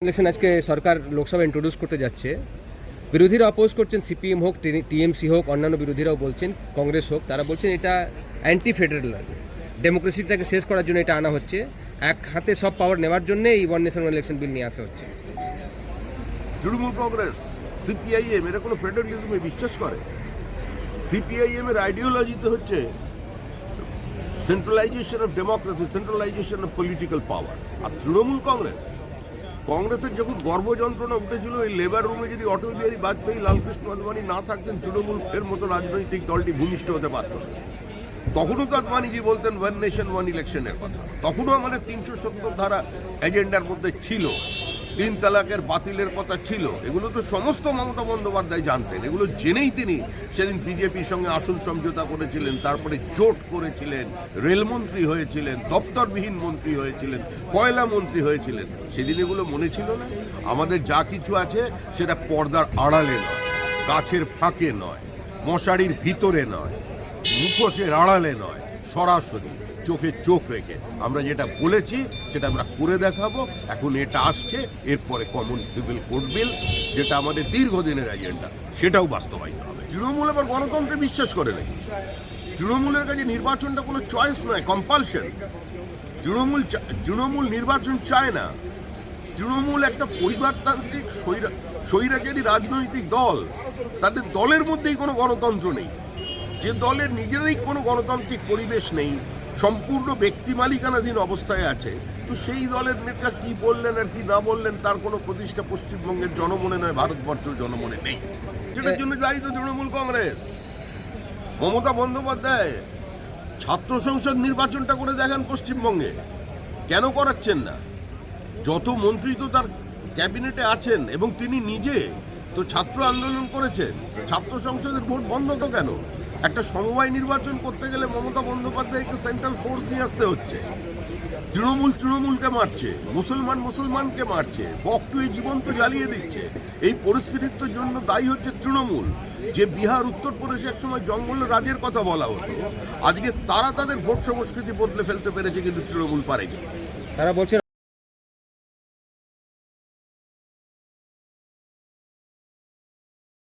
Election আজকে সরকার Lok Sabha introduce করতে যাচ্ছে। বিরোধীরা অপোজ করছেন, সিপিএম হোক, টিএমসি হোক, অন্যান্য বিরোধীরাও বলছেন, কংগ্রেস হোক, তারা বলছেন এটা অ্যান্টি ফেডারেল, ডেমোক্রেসিটাকে শেষ করার জন্য এটা আনা হচ্ছে। এক হাতে সব পাওয়ার নেওয়ার জন্য এই one nation one election bill নিয়ে আসা হচ্ছে। তৃণমূল কংগ্রেস, সিপিআইএম এরা কোনো ফেডারেলিজমে বিশ্বাস করে? সিপিআইএম এর আইডিওলজিতে হচ্ছে centralisation of democracy, centralisation of political power. আর তৃণমূল কংগ্রেসের যখন গর্ভযন্ত্রণা উঠেছিল, এই লেবার রুমে যদি অটল বিহারী বাজপেয়ী, লালকৃষ্ণ আদবানি না থাকতেন, তৃণমূল এর মতো রাজনৈতিক দলটি ভূমিষ্ঠ হতে পারত না। তখনও তো আদবানিজি বলতেন ওয়ান নেশন ওয়ান ইলেকশনের কথা। তখনও আমাদের 370 ধারা এজেন্ডার মধ্যে ছিল, 3 তালাকের বাতিলের কথা ছিল। এগুলো তো সমস্ত মমতা বন্দ্যোপাধ্যায় জানতেন। এগুলো জেনেই তিনি সেদিন বিজেপির সঙ্গে আসন সমঝোতা করেছিলেন, তারপরে জোট করেছিলেন, রেলমন্ত্রী হয়েছিলেন, দপ্তরবিহীন মন্ত্রী হয়েছিলেন, কয়লা মন্ত্রী হয়েছিলেন। সেদিন এগুলো মনে ছিল না? আমাদের যা কিছু আছে সেটা পর্দার আড়ালে নয়, গাছের ফাঁকে নয়, মশারির ভিতরে নয়, মুখোশের আড়ালে নয়, সরাসরি চোখে চোখ রেখে আমরা যেটা বলেছি সেটা আমরা করে দেখাবো। এখন এটা আসছে, এরপরে কমন সিভিল কোড বিল, যেটা আমাদের দীর্ঘদিনের এজেন্ডা, সেটাও বাস্তবায়িত হবে। তৃণমূল আবার গণতন্ত্রে বিশ্বাস করে নাকি? তৃণমূলের কাছে নির্বাচনটা কোনো চয়েস নয়, কম্পালশন। তৃণমূল নির্বাচন চায় না। তৃণমূল একটা পরিবারতান্ত্রিক স্বৈরাচারী রাজনৈতিক দল। তাদের দলের মধ্যেই কোনো গণতন্ত্র নেই। যে দলের নিজেরই কোনো গণতান্ত্রিক পরিবেশ নেই, সম্পূর্ণ ব্যক্তি মালিকানাধীন অবস্থায় আছে, তো সেই দলের নেতা কি বললেন আর কি না বললেন তার কোনো প্রতিষ্ঠা পশ্চিমবঙ্গের জনমনে নয়, ভারতবর্ষের জনমনে নেই। সেটার জন্য দায়ী তো তৃণমূল কংগ্রেস। মমতা বন্দ্যোপাধ্যায় ছাত্র সংসদ নির্বাচনটা করে দেখেন পশ্চিমবঙ্গে, কেন করাচ্ছেন না? যত মন্ত্রী তো তার ক্যাবিনেটে আছেন, এবং তিনি নিজে তো ছাত্র আন্দোলন করেছেন। ছাত্র সংসদের ভোট বন্ধ তো কেন? একটা সমবায় নির্বাচন করতে গেলে মমতা বন্দ্যোপাধ্যায়কে সেন্ট্রাল ফোর্স নিয়ে আসতে হচ্ছে। তৃণমূলকে মারছে, মুসলমানকে মারছে, বকটুয়ে জীবন্ত জ্বালিয়ে দিচ্ছে। এই পরিস্থিতির জন্য দায়ী হচ্ছে তৃণমূল। যে বিহার, উত্তরপ্রদেশে একসময় জঙ্গল রাজের কথা বলা হতো, আজকে তারা তাদের ভোট সংস্কৃতি বদলে ফেলতে পেরেছে, কিন্তু তৃণমূল পারেনি। তারা বলছেন